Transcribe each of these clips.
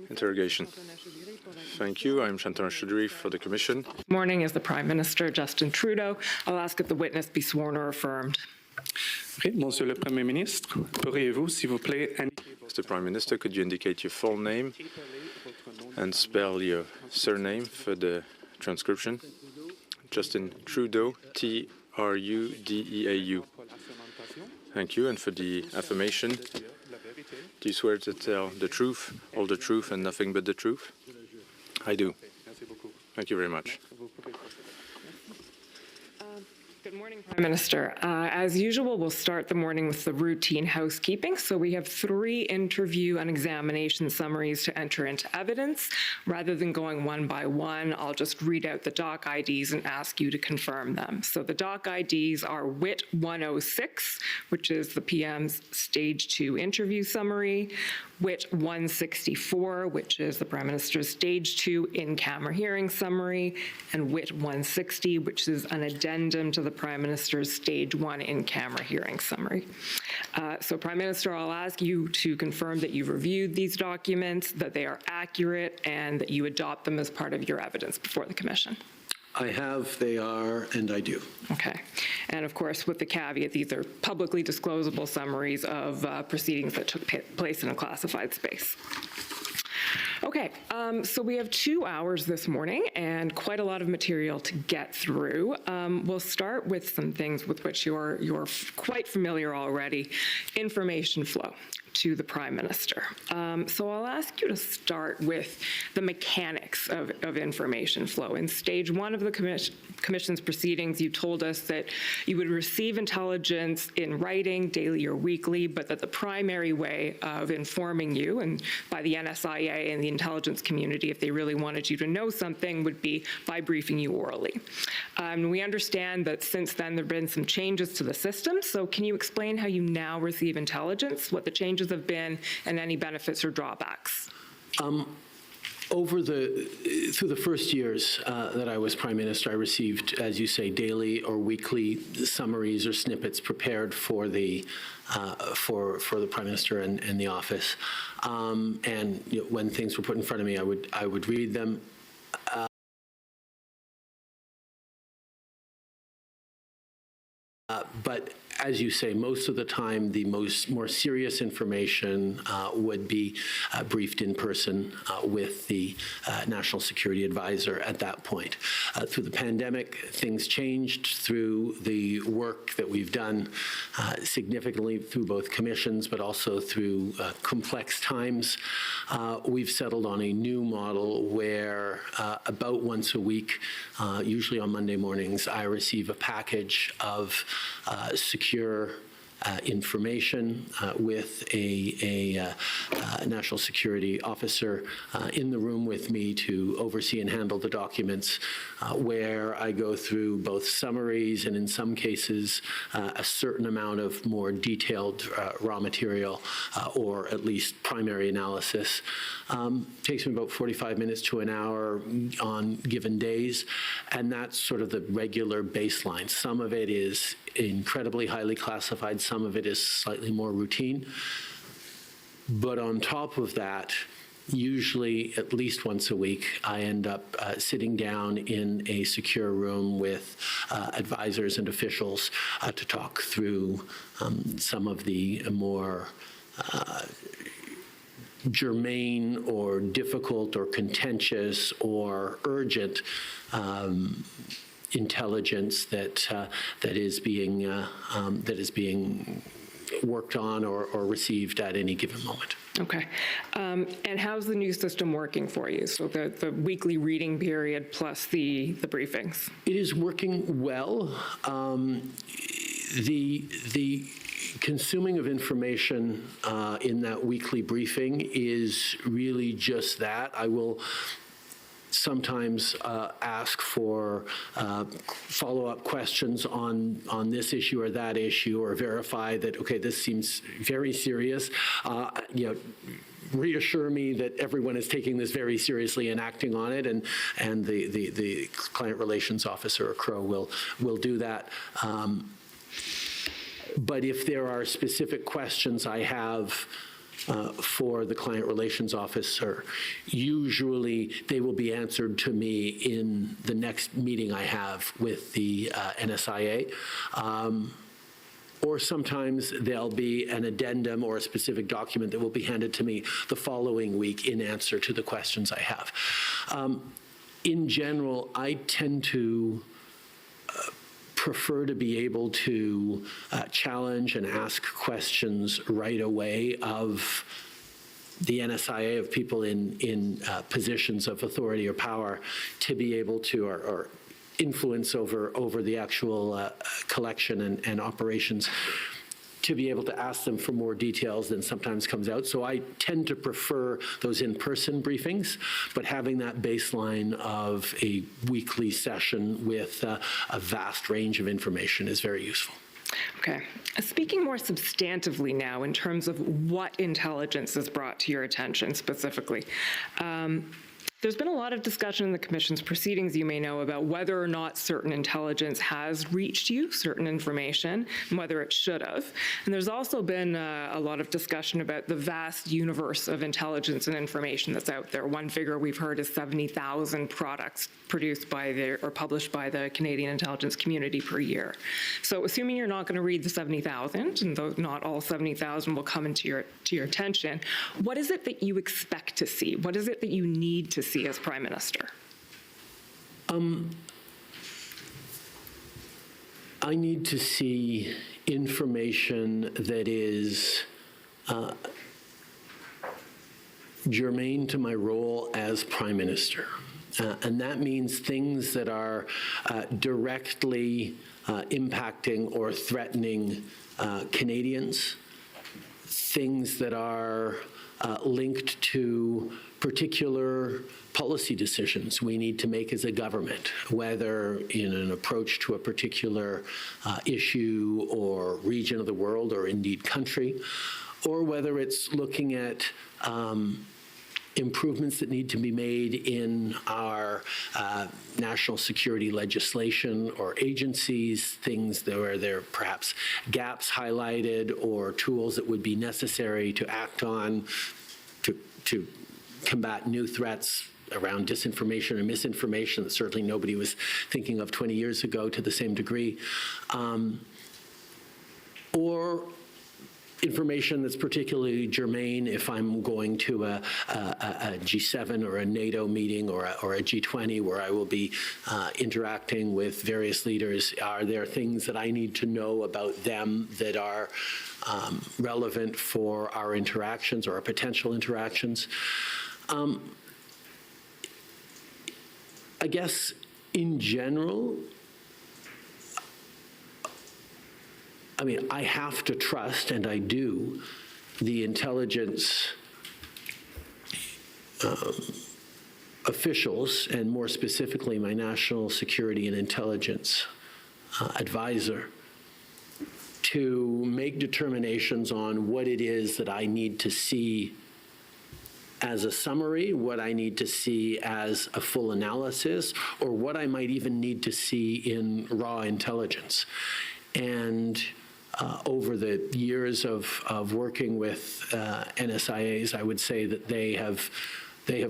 Interrogation. Thank you. I'm Chantal Choudhury for the Commission. Morning is the Prime Minister, Justin Trudeau. I'll ask if the witness be sworn or affirmed. Okay, Monsieur le Premier ministre, pourriez-vous, s'il vous plaît, Mr. Prime Minister, could you indicate your full name and spell your surname for the transcription? Justin Trudeau, Trudeau. Thank you. And for the affirmation, do you swear to tell the truth, all the truth, and nothing but the truth? I do. Thank you very much. Good morning, Prime Minister. As usual, we'll start the morning with the routine housekeeping. So we have 3 interview and examination summaries to enter into evidence. Rather than going one by one, I'll just read out the doc IDs and ask you to confirm them. So the doc IDs are WIT 106, which is the PM's Stage 2 interview summary, WIT 164, which is the Prime Minister's Stage 2 in-camera hearing summary, and WIT 160, which is an addendum to the Prime Minister's Stage 1 in-camera hearing summary. So, Prime Minister, I'll ask you to confirm that you've reviewed these documents, that they are accurate, and that you adopt them as part of your evidence before the Commission. I have, they are, and I do. Okay. And of course, with the caveat, these are publicly disclosable summaries of proceedings that took place in a classified space. Okay, so we have 2 hours this morning and quite a lot of material to get through. We'll start with some things with which you're quite familiar already. Information flow to the Prime Minister. So I'll ask you to start with the mechanics of information flow. In Stage 1 of the Commission's proceedings, you told us that you would receive intelligence in writing, daily or weekly, but that the primary way of informing you, and by the NSIA and the intelligence community, if they really wanted you to know something, would be by briefing you orally. We understand that since then there have been some changes to the system, so can you explain how you now receive intelligence, what the changes have been, and any benefits or drawbacks? Through the first years that I was Prime Minister, I received, as you say, daily or weekly summaries or snippets prepared for the Prime Minister and the office. And when things were put in front of me, I would read them. But as you say, most of the time, the more serious information would be briefed in person with the National Security Advisor at that point. Through the pandemic, things changed through the work that we've done significantly through both commissions, but also through complex times. We've settled on a new model where about once a week, usually on Monday mornings, I receive a package of secure information with a national security officer in the room with me to oversee and handle the documents, where I go through both summaries and in some cases a certain amount of more detailed raw material or at least primary analysis. Takes me about 45 minutes to an hour on given days, and that's sort of the regular baseline. Some of it is incredibly highly classified, some of it is slightly more routine. But on top of that, usually at least once a week, I end up sitting down in a secure room with advisors and officials to talk through some of the more germane or difficult or contentious or urgent intelligence that is being worked on or received at any given moment. Okay. And how's the new system working for you? So the weekly reading period plus the briefings? It is working well. The consuming of information in that weekly briefing is really just that. I will sometimes ask for follow-up questions on this issue or that issue, or verify that, okay, this seems very serious. Reassure me that everyone is taking this very seriously and acting on it, and the client relations officer, or CRO, will do that. But if there are specific questions I have for the client relations officer. Usually, they will be answered to me in the next meeting I have with the NSIA. Or sometimes there'll be an addendum or a specific document that will be handed to me the following week in answer to the questions I have. In general, I tend to prefer to be able to challenge and ask questions right away of the NSIA, of people in positions of authority or power, to be able to, or influence over the actual collection and operations, to be able to ask them for more details than sometimes comes out. So I tend to prefer those in-person briefings, but having that baseline of a weekly session with a vast range of information is very useful. Okay. Speaking more substantively now in terms of what intelligence is brought to your attention specifically, there's been a lot of discussion in the Commission's proceedings, you may know, about whether or not certain intelligence has reached you, certain information, and whether it should have. And there's also been a lot of discussion about the vast universe of intelligence and information that's out there. One figure we've heard is 70,000 products produced by or published by the Canadian intelligence community per year. So assuming you're not going to read the 70,000, and though not all 70,000 will come into your attention, what is it that you expect to see? What is it that you need to see as Prime Minister? I need to see information that is germane to my role as Prime Minister. And that means things that are directly impacting or threatening Canadians, things that are linked to particular policy decisions we need to make as a government, whether in an approach to a particular issue or region of the world or indeed country, or whether it's looking at improvements that need to be made in our national security legislation or agencies, things where there are perhaps gaps highlighted or tools that would be necessary to act on to combat new threats around disinformation or misinformation that certainly nobody was thinking of 20 years ago to the same degree, or information that's particularly germane if I'm going to a G7 or a NATO meeting or a G20 where I will be interacting with various leaders. Are there things that I need to know about them that are relevant for our interactions or our potential interactions? I guess in general, I mean, I have to trust, and I do, the intelligence officials, and more specifically, my National Security and Intelligence advisor, to make determinations on what it is that I need to see as a summary, what I need to see as a full analysis, or what I might even need to see in raw intelligence. And over the years of working with NSIAs, I would say that they have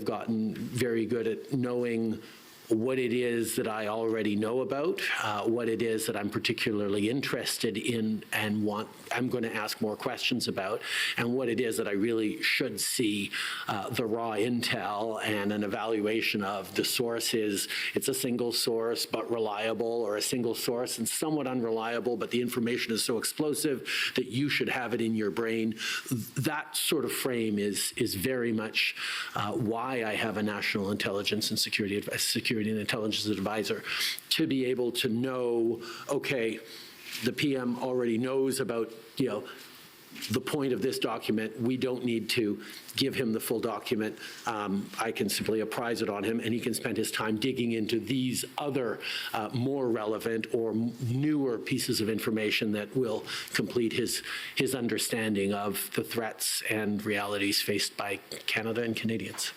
gotten very good at knowing what it is that I already know about, what it is that I'm particularly interested in and I'm going to ask more questions about, and what it is that I really should see the raw intel and an evaluation of the source is. It's a single source but reliable, or a single source and somewhat unreliable, but the information is so explosive that you should have it in your brain. That sort of frame is very much why I have a national intelligence and security and intelligence advisor, to be able to know, okay, the PM already knows about, the point of this document. We don't need to give him the full document. I can simply apprise it on him, and he can spend his time digging into these other more relevant or newer pieces of information that will complete his understanding of the threats and realities faced by Canada and Canadians.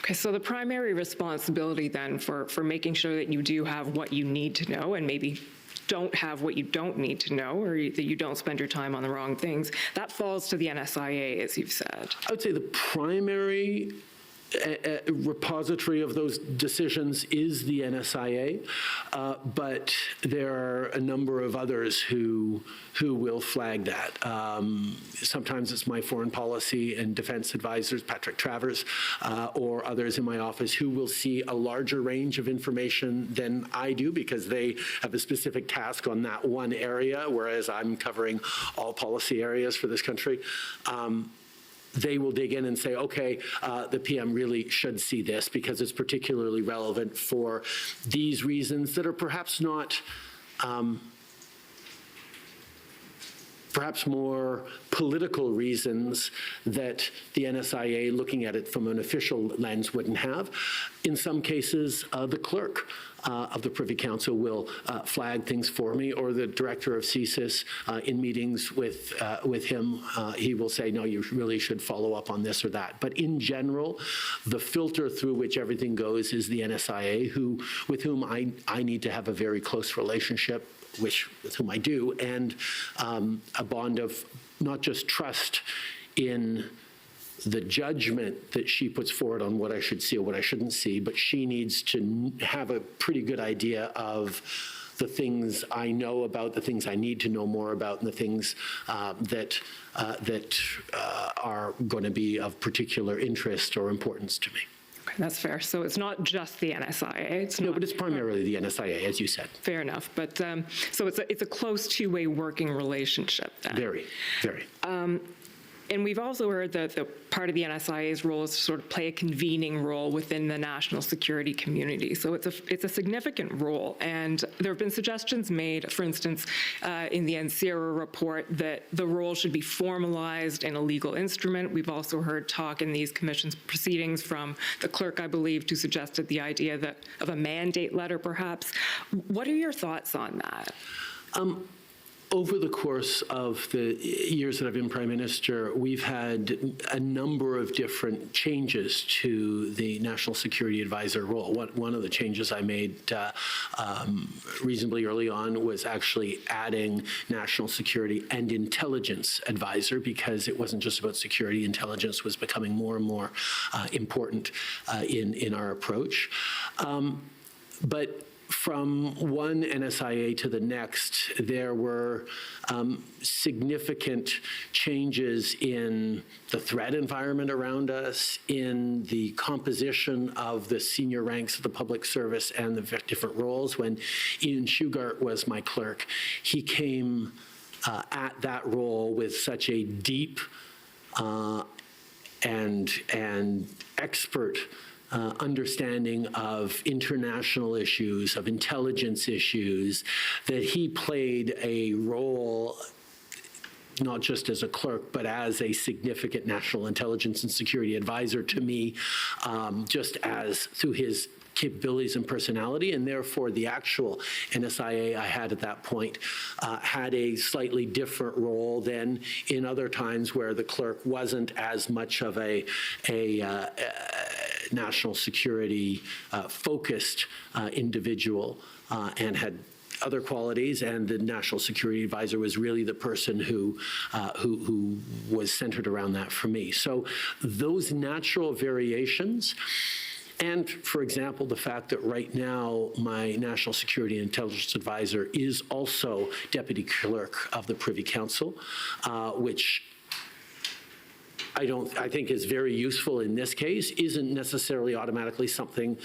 Okay, so the primary responsibility then for making sure that you do have what you need to know, and maybe don't have what you don't need to know, or that you don't spend your time on the wrong things, that falls to the NSIA, as you've said. I would say the primary repository of those decisions is the NSIA, but there are a number of others who will flag that. Sometimes it's my foreign policy and defense advisors, Patrick Travers, or others in my office who will see a larger range of information than I do because they have a specific task on that one area, whereas I'm covering all policy areas for this country. They will dig in and say, okay, the PM really should see this because it's particularly relevant for these reasons that are perhaps not, perhaps more political reasons that the NSIA, looking at it from an official lens, wouldn't have. In some cases, the clerk of the Privy Council will flag things for me, or the director of CSIS in meetings with him, he will say, no, you really should follow up on this or that. But in general, the filter through which everything goes is the NSIA, with whom I need to have a very close relationship, with whom I do, and a bond of not just trust in the judgment that she puts forward on what I should see or what I shouldn't see, but she needs to have a pretty good idea of the things I know about, the things I need to know more about, and the things that are going to be of particular interest or importance to me. Okay, that's fair. So it's not just the NSIA. No, but it's primarily the NSIA, as you said. Fair enough. But so it's a close two-way working relationship then. Very, very. And we've also heard that the part of the NSIA's role is to sort of play a convening role within the national security community. So it's a significant role. And there have been suggestions made, for instance, in the NCERA report, that the role should be formalized in a legal instrument. We've also heard talk in these commission's proceedings from the clerk, I believe, who suggested the idea of a mandate letter, perhaps. What are your thoughts on that? Over the course of the years that I've been Prime Minister, we've had a number of different changes to the National Security Advisor role. One of the changes I made reasonably early on was actually adding National Security and Intelligence Advisor, because it wasn't just about security. Intelligence was becoming more and more important in our approach. But from one NSIA to the next, there were significant changes in the threat environment around us, in the composition of the senior ranks of the public service and the different roles. When Ian Shugart was my clerk, he came at that role with such a deep and expert understanding of international issues, of intelligence issues, that he played a role not just as a clerk, but as a significant national intelligence and security advisor to me, just as through his capabilities and personality, and therefore the actual NSIA I had at that point had a slightly different role than in other times where the clerk wasn't as much of a national security focused individual and had other qualities, and the National Security Advisor was really the person who was centered around that for me. So those natural variations, and, for example, the fact that right now my National Security and Intelligence Advisor is also Deputy Clerk of the Privy Council, which I think is very useful in this case, isn't necessarily automatically something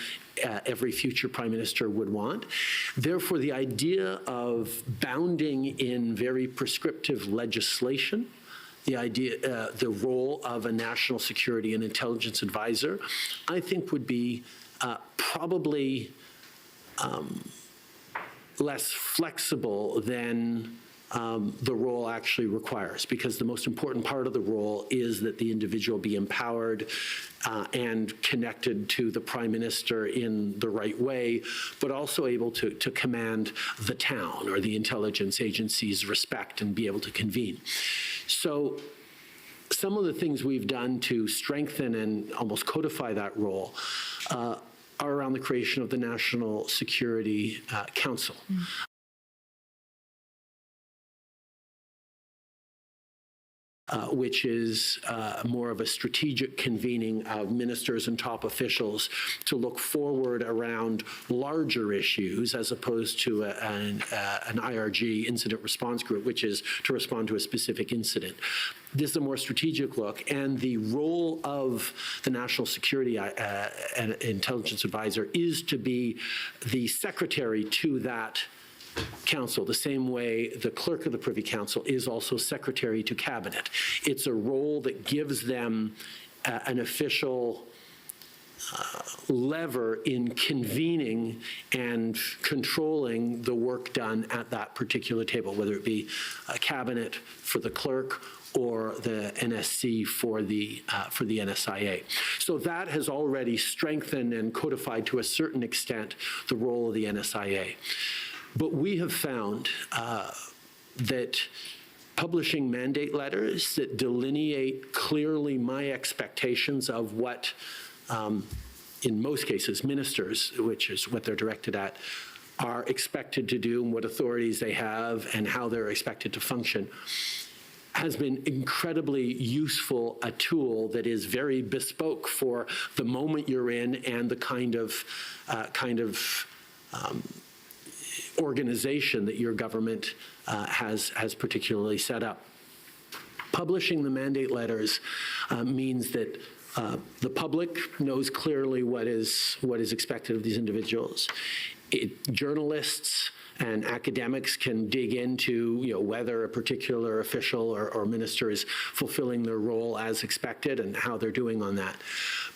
every future Prime Minister would want. Therefore, the idea of bounding in very prescriptive legislation, the role of a national security and intelligence advisor, I think would be probably less flexible than the role actually requires, because the most important part of the role is that the individual be empowered and connected to the Prime Minister in the right way, but also able to command the town or the intelligence agency's respect and be able to convene. So some of the things we've done to strengthen and almost codify that role are around the creation of the National Security Council. which is more of a strategic convening of ministers and top officials to look forward around larger issues as opposed to an IRG, incident response group, which is to respond to a specific incident. This is a more strategic look, and the role of the National Security and Intelligence Advisor is to be the secretary to that council, the same way the clerk of the Privy Council is also secretary to cabinet. It's a role that gives them an official lever in convening and controlling the work done at that particular table, whether it be a cabinet for the clerk or the NSC for the NSIA. So that has already strengthened and codified to a certain extent the role of the NSIA. But we have found that publishing mandate letters that delineate clearly my expectations of what, in most cases, ministers, which is what they're directed at, are expected to do and what authorities they have and how they're expected to function, has been incredibly useful, a tool that is very bespoke for the moment you're in and the kind of organization that your government has particularly set up. Publishing the mandate letters means that the public knows clearly what is expected of these individuals. Journalists and academics can dig into whether a particular official or minister is fulfilling their role as expected and how they're doing on that.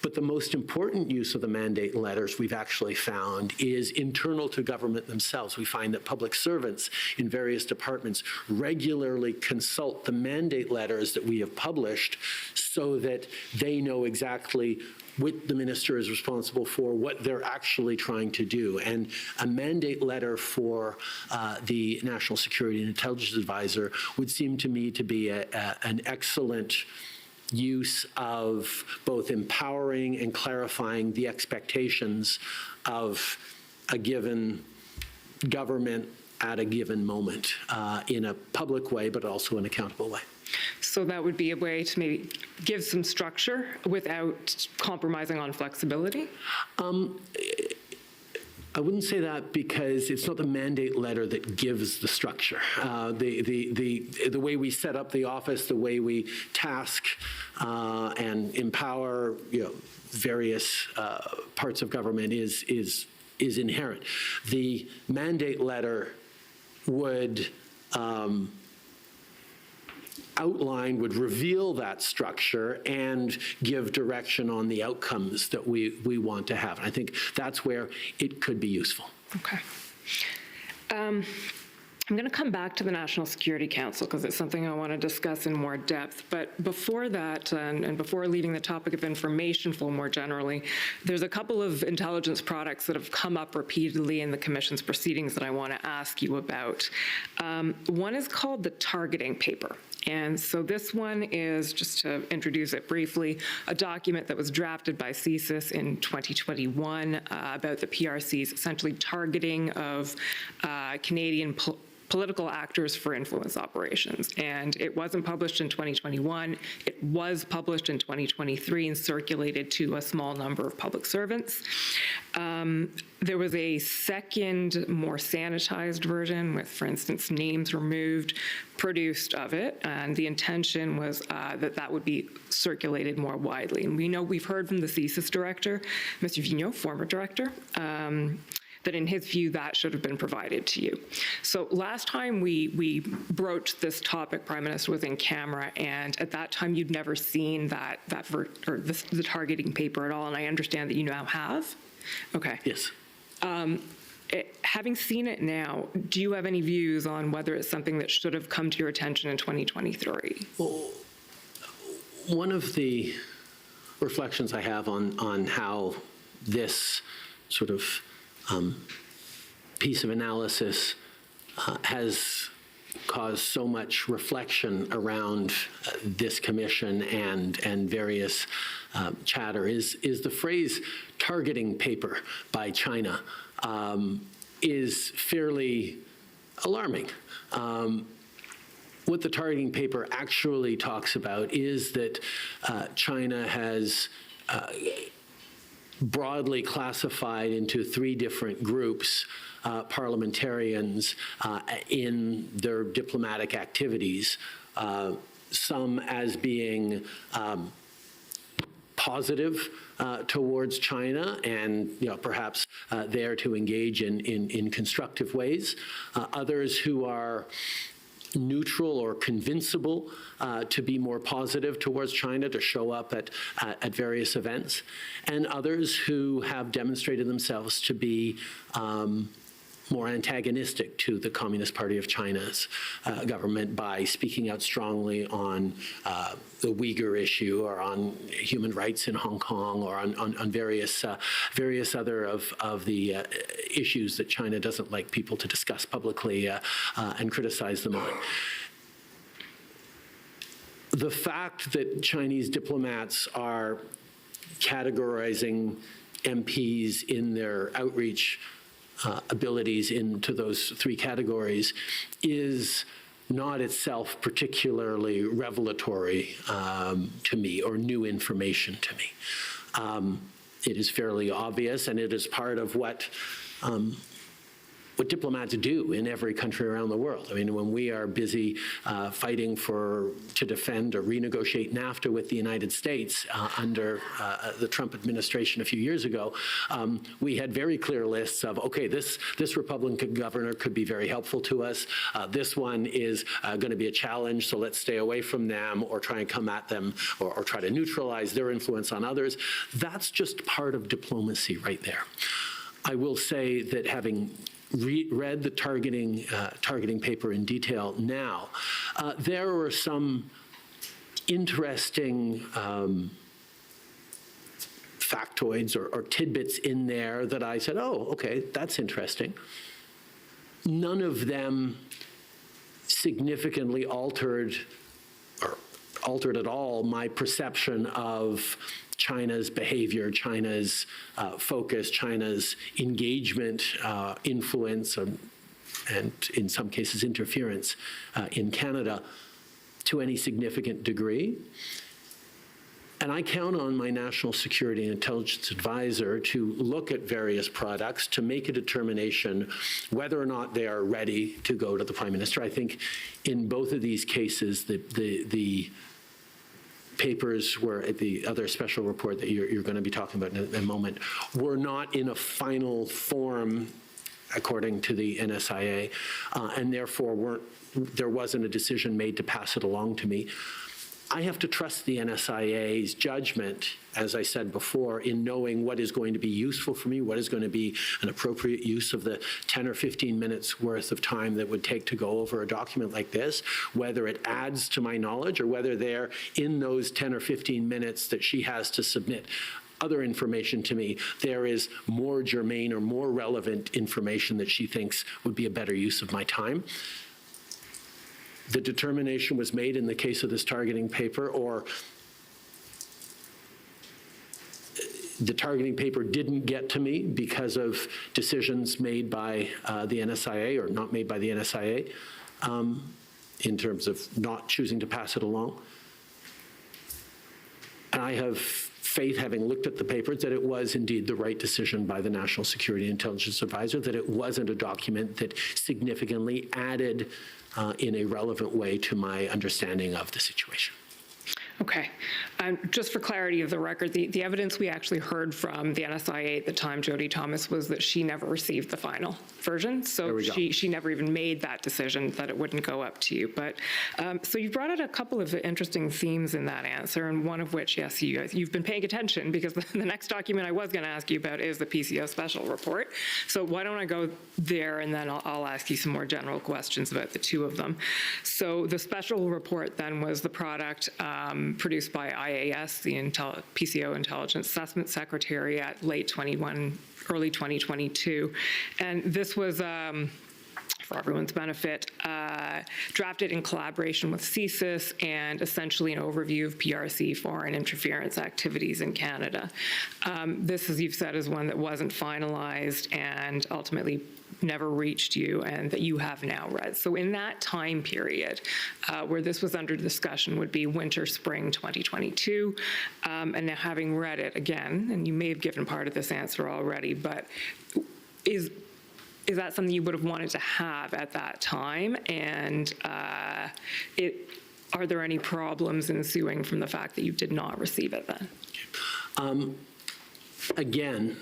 But the most important use of the mandate letters we've actually found is internal to government themselves. We find that public servants in various departments regularly consult the mandate letters that we have published so that they know exactly what the minister is responsible for, what they're actually trying to do. And a mandate letter for the National Security and Intelligence Advisor would seem to me to be an excellent use of both empowering and clarifying the expectations of a given government at a given moment in a public way, but also an accountable way. So that would be a way to maybe give some structure without compromising on flexibility? I wouldn't say that because it's not the mandate letter that gives the structure. The way we set up the office, the way we task and empower various parts of government is inherent. The mandate letter would would reveal that structure and give direction on the outcomes that we want to have. And I think that's where it could be useful. Okay. I'm going to come back to the National Security Council because it's something I want to discuss in more depth. But before that, and before leaving the topic of information flow more generally, there's a couple of intelligence products that have come up repeatedly in the Commission's proceedings that I want to ask you about. One is called the targeting paper. And so this one is, just to introduce it briefly, a document that was drafted by CSIS in 2021 about the PRC's essentially targeting of Canadian political actors for influence operations. And it wasn't published in 2021. It was published in 2023 and circulated to a small number of public servants. There was a second, more sanitized version with, for instance, names removed, produced of it, and the intention was that would be circulated more widely. And we've heard from the CSIS director, Mr. Vigneault, former director, that in his view, that should have been provided to you. So last time we broached this topic, Prime Minister was in camera, and at that time you'd never seen the targeting paper at all, and I understand that you now have? Okay. Yes. Having seen it now, do you have any views on whether it's something that should have come to your attention in 2023? Well, one of the reflections I have on how this sort of piece of analysis has caused so much reflection around this commission and various chatter is the phrase targeting paper by China is fairly alarming. what the targeting paper actually talks about is that China has broadly classified into 3 different groups parliamentarians in their diplomatic activities, some as being positive towards China and perhaps there to engage in constructive ways, others who are neutral or convincible to be more positive towards China, to show up at various events, and others who have demonstrated themselves to be more antagonistic to the Communist Party of China's government by speaking out strongly on the Uyghur issue or on human rights in Hong Kong or on various other of the issues that China doesn't like people to discuss publicly and criticize them on. The fact that Chinese diplomats are categorizing MPs in their outreach abilities into those 3 categories is not itself particularly revelatory to me or new information to me. It is fairly obvious, and it is part of what diplomats do in every country around the world. I mean, when we are busy fighting to defend or renegotiate NAFTA with the United States under the Trump administration a few years ago, we had very clear lists of, okay, this Republican governor could be very helpful to us. This one is going to be a challenge, so let's stay away from them or try and come at them or try to neutralize their influence on others. That's just part of diplomacy right there. I will say that having read the targeting paper in detail now, there were some interesting factoids or tidbits in there that I said, oh, okay, that's interesting. None of them significantly altered at all my perception of China's behavior, China's focus, China's engagement, influence, and in some cases interference in Canada to any significant degree. And I count on my national security and intelligence advisor to look at various products to make a determination whether or not they are ready to go to the Prime Minister. I think in both of these cases, the papers were at the other special report that you're going to be talking about in a moment were not in a final form according to the NSIA, and therefore there wasn't a decision made to pass it along to me. I have to trust the NSIA's judgment, as I said before, in knowing what is going to be useful for me, what is going to be an appropriate use of the 10 or 15 minutes worth of time that would take to go over a document like this, whether it adds to my knowledge or whether there, in those 10 or 15 minutes that she has to submit other information to me, there is more germane or more relevant information that she thinks would be a better use of my time. The determination was made in the case of this targeting paper, or the targeting paper didn't get to me because of decisions made by the NSIA or not made by the NSIA in terms of not choosing to pass it along. And I have faith, having looked at the papers, that it was indeed the right decision by the National Security and Intelligence Advisor, that it wasn't a document that significantly added in a relevant way to my understanding of the situation. Okay. Just for clarity of the record, the evidence we actually heard from the NSIA at the time, Jody Thomas, was that she never received the final version. So she never even made that decision that it wouldn't go up to you. But so you brought out a couple of interesting themes in that answer, and one of which, yes, you've been paying attention, because the next document I was going to ask you about is the PCO special report. So why don't I go there, and then I'll ask you some more general questions about the two of them. So the special report then was the product produced by IAS, the PCO Intelligence Assessment Secretariat, late 21, early 2022. And this was for everyone's benefit, drafted in collaboration with CSIS, and essentially an overview of PRC foreign interference activities in Canada. This, as you've said, is one that wasn't finalized and ultimately never reached you, and that you have now read. So in that time period where this was under discussion would be winter, spring 2022, and now having read it again, and you may have given part of this answer already, but is that something you would have wanted to have at that time? And are there any problems ensuing from the fact that you did not receive it then? Again,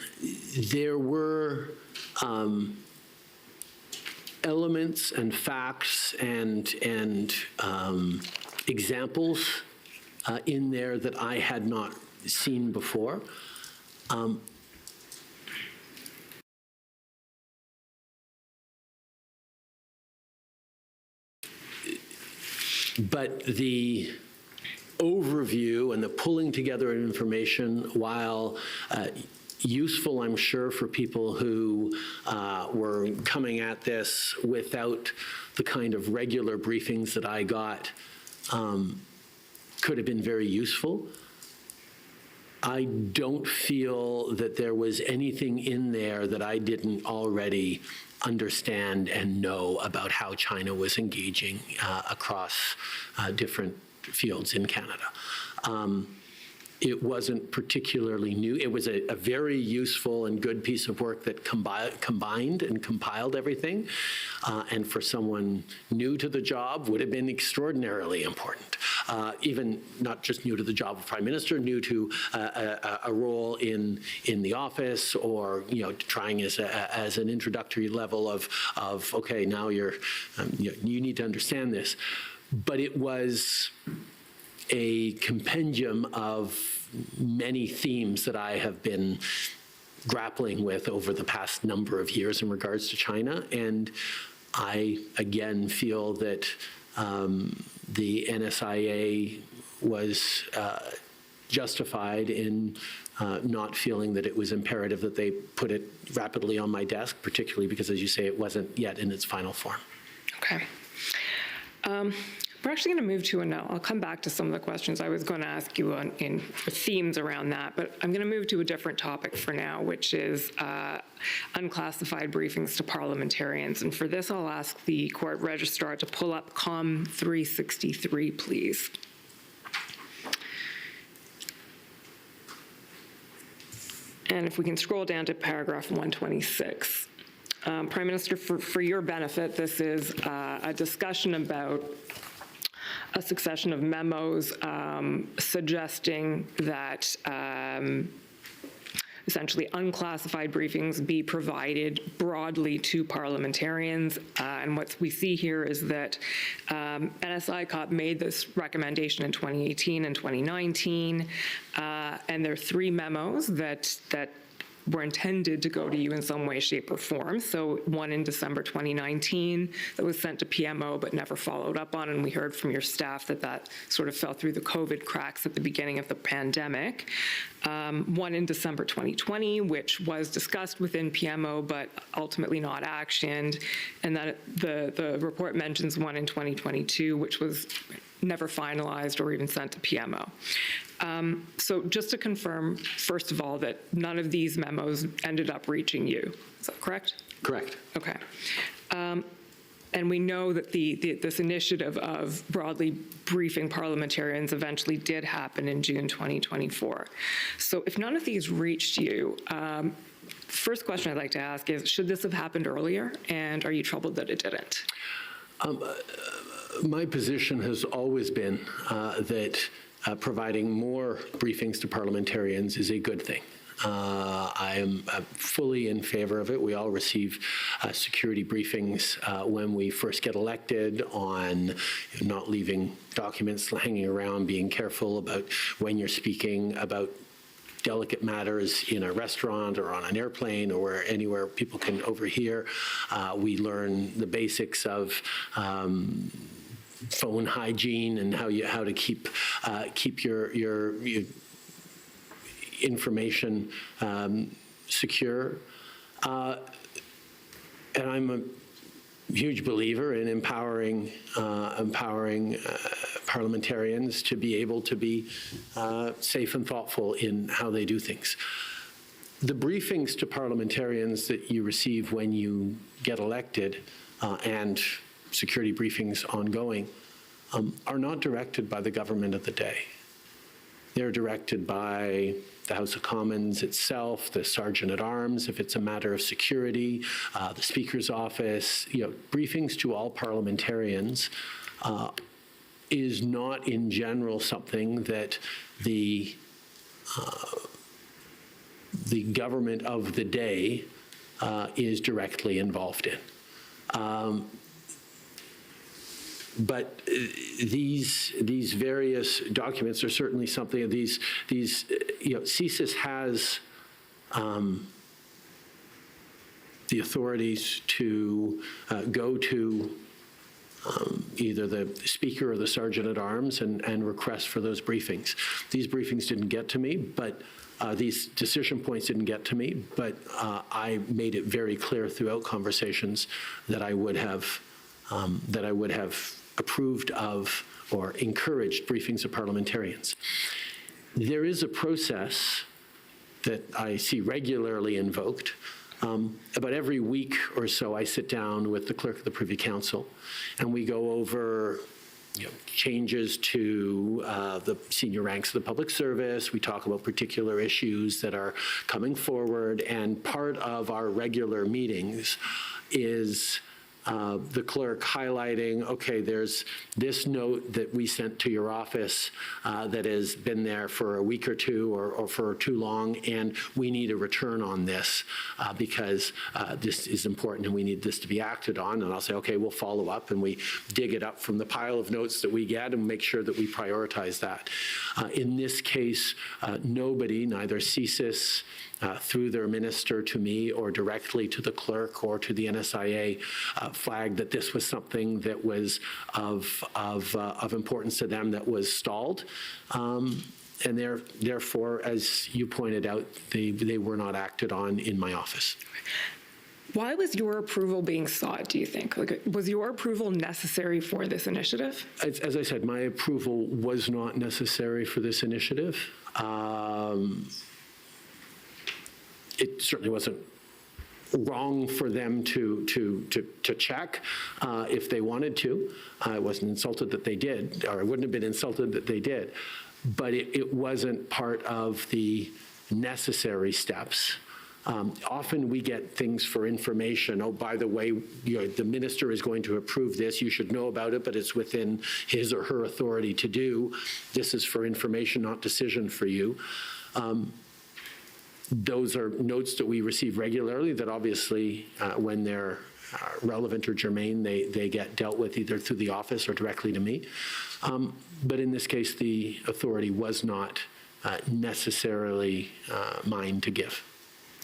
there were elements and facts and examples in there that I had not seen before. But the overview and the pulling together of information, while useful, I'm sure, for people who were coming at this without the kind of regular briefings that I got, could have been very useful. I don't feel that there was anything in there that I didn't already understand and know about how China was engaging across different fields in Canada. It wasn't particularly new. It was a very useful and good piece of work that combined and compiled everything, and for someone new to the job would have been extraordinarily important. Even not just new to the job of Prime Minister, new to a role in the office, or trying as an introductory level of okay, now you need to understand this. But it was a compendium of many themes that I have been grappling with over the past number of years in regards to China. And I, again, feel that the NSIA was justified in not feeling that it was imperative that they put it rapidly on my desk, particularly because, as you say, it wasn't yet in its final form. Okay. We're actually going to move to I'll come back to some of the questions I was going to ask you in themes around that, but I'm going to move to a different topic for now, which is unclassified briefings to parliamentarians. And for this, I'll ask the court registrar to pull up COM 363, please. And if we can scroll down to paragraph 126. Prime Minister, for your benefit, this is a discussion about a succession of memos suggesting that essentially unclassified briefings be provided broadly to parliamentarians. And what we see here is that NSICOP made this recommendation in 2018 and 2019, and there are 3 memos that were intended to go to you in some way, shape, or form. So one in December 2019 that was sent to PMO but never followed up on, and we heard from your staff that sort of fell through the COVID cracks at the beginning of the pandemic. One in December 2020, which was discussed within PMO but ultimately not actioned, and that the report mentions one in 2022, which was never finalized or even sent to PMO. So just to confirm, first of all, that none of these memos ended up reaching you. Is that correct? Correct. Okay. And we know that this initiative of broadly briefing parliamentarians eventually did happen in June 2024. So if none of these reached you, first question I'd like to ask is, should this have happened earlier, and are you troubled that it didn't? My position has always been that providing more briefings to parliamentarians is a good thing. I am fully in favor of it. We all receive security briefings when we first get elected on not leaving documents hanging around, being careful about when you're speaking about delicate matters in a restaurant or on an airplane or anywhere people can overhear. We learn the basics of phone hygiene and how to keep your information secure. And I'm huge believer in empowering parliamentarians to be able to be safe and thoughtful in how they do things. The briefings to parliamentarians that you receive when you get elected and security briefings ongoing are not directed by the government of the day. They're directed by the House of Commons itself, the Sergeant at Arms, if it's a matter of security, the Speaker's office. Briefings to all parliamentarians is not in general something that the government of the day is directly involved in. But these various documents are certainly something. CSIS has the authorities to go to either the Speaker or the Sergeant at Arms and request for those briefings. These briefings didn't get to me, but these decision points didn't get to me, but I made it very clear throughout conversations that I would have approved of or encouraged briefings of parliamentarians. There is a process that I see regularly invoked. About every week or so, I sit down with the clerk of the Privy Council, and we go over changes to the senior ranks of the public service. We talk about particular issues that are coming forward, and part of our regular meetings is the clerk highlighting, okay, there's this note that we sent to your office that has been there for a week or two or for too long, and we need a return on this because this is important and we need this to be acted on. And I'll say, okay, we'll follow up, and we dig it up from the pile of notes that we get and make sure that we prioritize that. In this case, nobody, neither CSIS, through their minister to me or directly to the clerk or to the NSIA, flagged that this was something that was of importance to them that was stalled. And therefore, as you pointed out, they were not acted on in my office. Why was your approval being sought, do you think? Was your approval necessary for this initiative? As I said, my approval was not necessary for this initiative. It certainly wasn't wrong for them to check if they wanted to. I wasn't insulted that they did, or I wouldn't have been insulted that they did. But it wasn't part of the necessary steps. Often we get things for information. Oh, by the way, the minister is going to approve this. You should know about it, but it's within his or her authority to do. This is for information, not decision for you. Those are notes that we receive regularly that obviously, when they're relevant or germane, they get dealt with either through the office or directly to me. But in this case, the authority was not necessarily mine to give.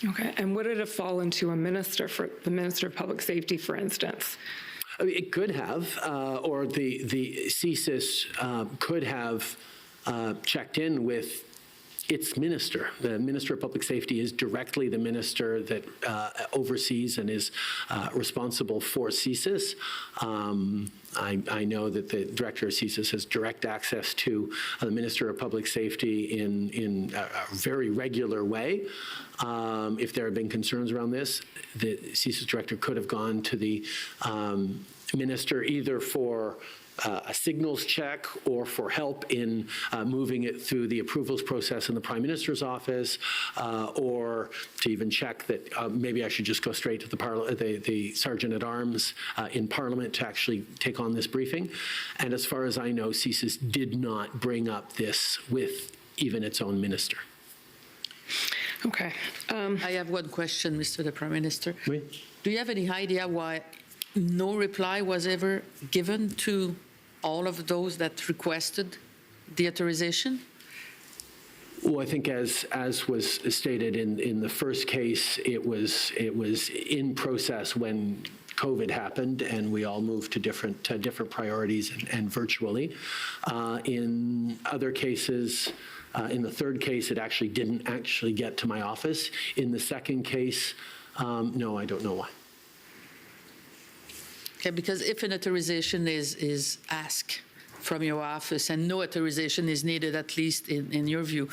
Okay, and would it have fallen to a minister, for the Minister of Public Safety, for instance? I mean, it could have, or the CSIS could have checked in with its minister. The Minister of Public Safety is directly the minister that oversees and is responsible for CSIS. I know that the director of CSIS has direct access to the Minister of Public Safety in a very regular way. If there have been concerns around this, the CSIS director could have gone to the minister either for a signals check or for help in moving it through the approvals process in the Prime Minister's office, or to even check that maybe I should just go straight to the Sergeant at Arms in Parliament to actually take on this briefing. And as far as I know, CSIS did not bring up this with even its own minister. Okay. I have one question, Mr. the Prime Minister. Oui. Do you have any idea why no reply was ever given to all of those that requested the authorization? Well, I think as was stated in the first case, it was in process when COVID happened, and we all moved to different priorities and virtually. In other cases, in the third case, it actually didn't get to my office. In the second case, no, I don't know why. Okay, because if an authorization is asked from your office and no authorization is needed, at least in your view,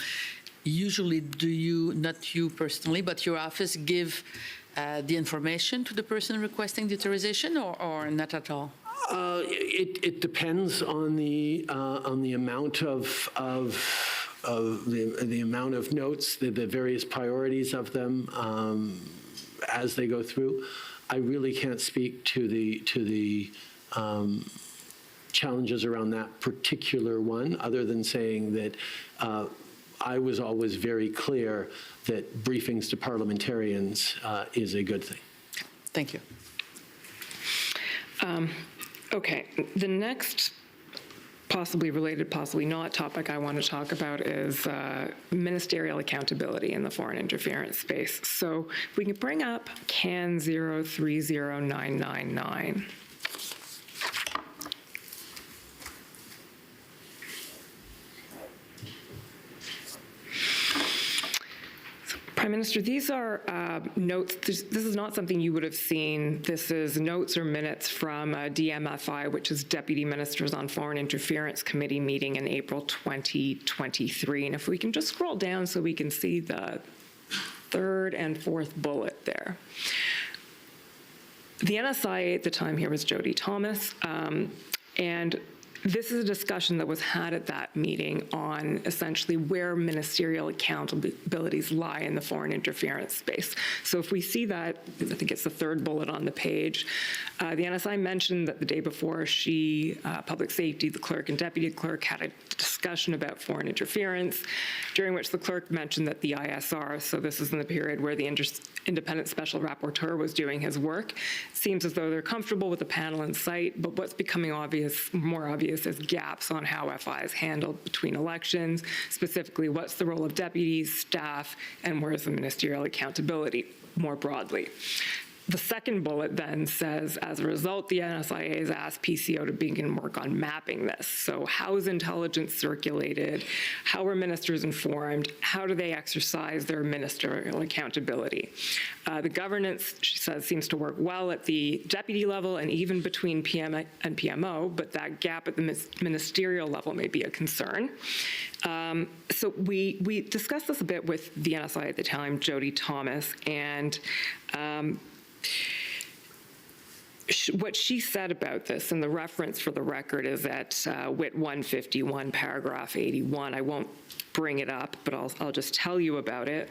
usually do you, not you personally, but your office give the information to the person requesting the authorization or not at all? It depends on the amount of the amount of notes, the various priorities of them as they go through. I really can't speak to the challenges around that particular one, other than saying that I was always very clear that briefings to parliamentarians is a good thing. Thank you. Okay, the next possibly related, possibly not topic I want to talk about is ministerial accountability in the foreign interference space. So we can bring up CAN 030999. Prime Minister, these are notes. This is not something you would have seen. This is notes or minutes from DMFI, which is Deputy Ministers on Foreign Interference Committee meeting in April 2023. And if we can just scroll down so we can see the third and fourth bullet there. The NSIA at the time here was Jody Thomas, and this is a discussion that was had at that meeting on essentially where ministerial accountabilities lie in the foreign interference space. So if we see that, I think it's the third bullet on the page, the NSI mentioned that the day before she, public safety, the clerk and deputy clerk had a discussion about foreign interference, during which the clerk mentioned that the ISR, so this is in the period where the independent special rapporteur was doing his work, seems as though they're comfortable with the panel in sight, but what's becoming more obvious is gaps on how FI is handled between elections, specifically what's the role of deputies, staff, and where's the ministerial accountability more broadly. The second bullet then says, as a result, the NSIA has asked PCO to begin work on mapping this. So how is intelligence circulated? How are ministers informed? How do they exercise their ministerial accountability? The governance, she says, seems to work well at the deputy level and even between PM and PMO, but that gap at the ministerial level may be a concern. So we discussed this a bit with the NSI at the time, Jody Thomas, and what she said about this, and the reference for the record is at WIT 151, paragraph 81. I won't bring it up, but I'll just tell you about it.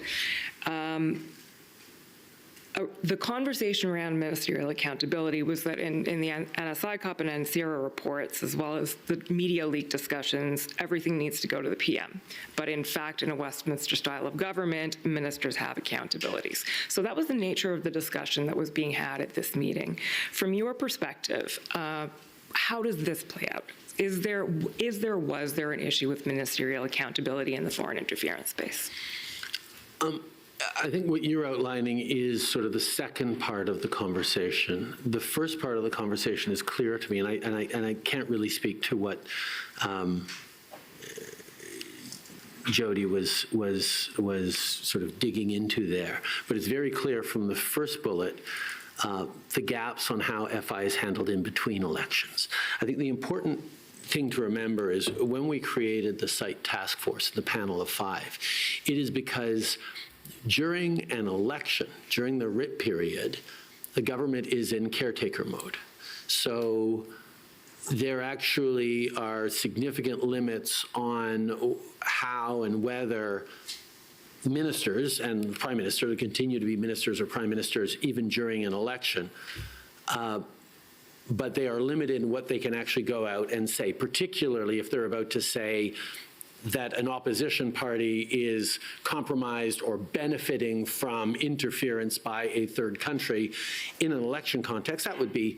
The conversation around ministerial accountability was that in the NSI COP and NCERA reports, as well as the media leak discussions, everything needs to go to the PM. But in fact, in a Westminster style of government, ministers have accountabilities. So that was the nature of the discussion that was being had at this meeting. From your perspective, how does this play out? Was there an issue with ministerial accountability in the foreign interference space? I think what you're outlining is sort of the second part of the conversation. The first part of the conversation is clear to me, and I can't really speak to what Jody was sort of digging into there. But it's very clear from the first bullet the gaps on how FI is handled in between elections. I think the important thing to remember is when we created the site task force, the panel of 5, it is because during an election, during the writ period, the government is in caretaker mode. So there actually are significant limits on how and whether ministers and the prime minister to continue to be ministers or prime ministers even during an election, but they are limited in what they can actually go out and say, particularly if they're about to say that an opposition party is compromised or benefiting from interference by a third country in an election context. That would be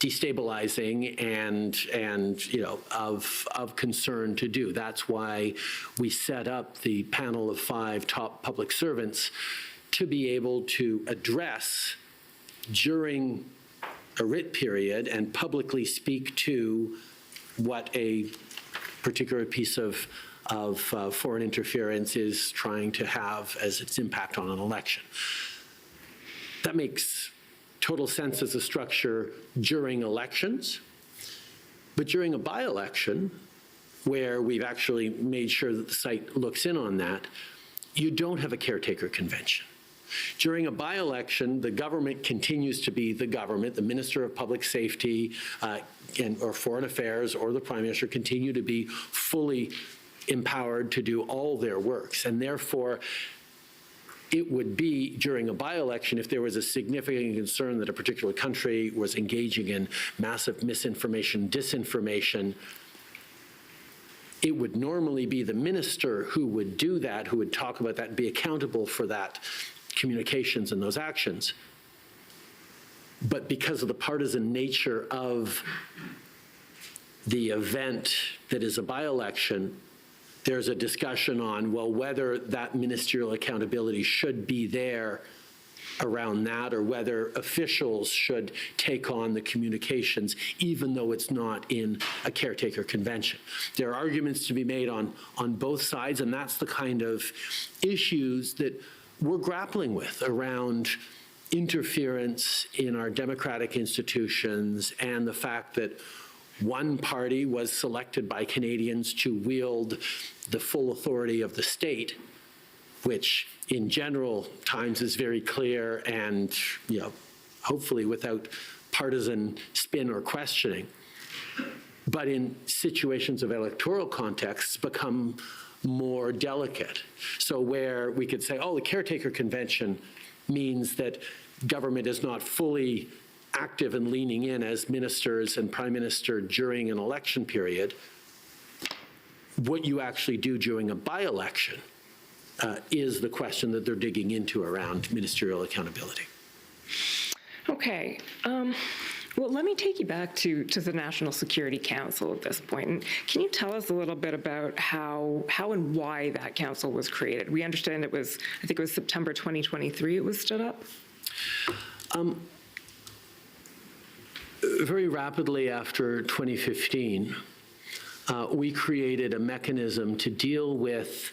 destabilizing and you know, of concern to do. That's why we set up the panel of 5 top public servants to be able to address during a writ period and publicly speak to what a particular piece of foreign interference is trying to have as its impact on an election. That makes total sense as a structure during elections. But during a by-election, where we've actually made sure that the site looks in on that, you don't have a caretaker convention. During a by-election, the government continues to be the government. The Minister of Public Safety or Foreign Affairs or the Prime Minister continue to be fully empowered to do all their works. And therefore, it would be during a by-election if there was a significant concern that a particular country was engaging in massive misinformation, disinformation, it would normally be the minister who would do that, who would talk about that and be accountable for that communications and those actions. But because of the partisan nature of the event that is a by-election, there's a discussion on, well, whether that ministerial accountability should be there around that, or whether officials should take on the communications, even though it's not in a caretaker convention. There are arguments to be made on both sides, and that's the kind of issues that we're grappling with around interference in our democratic institutions and the fact that one party was selected by Canadians to wield the full authority of the state, which in general times is very clear and, hopefully without partisan spin or questioning. But in situations of electoral contexts become more delicate. So where we could say, oh, the caretaker convention means that government is not fully active and leaning in as ministers and prime minister during an election period, what you actually do during a by-election is the question that they're digging into around ministerial accountability. Okay. Well, let me take you back to the National Security Council at this point. And can you tell us a little bit about how and why that council was created? We understand I think it was September 2023 it was stood up? Very rapidly after 2015, we created a mechanism to deal with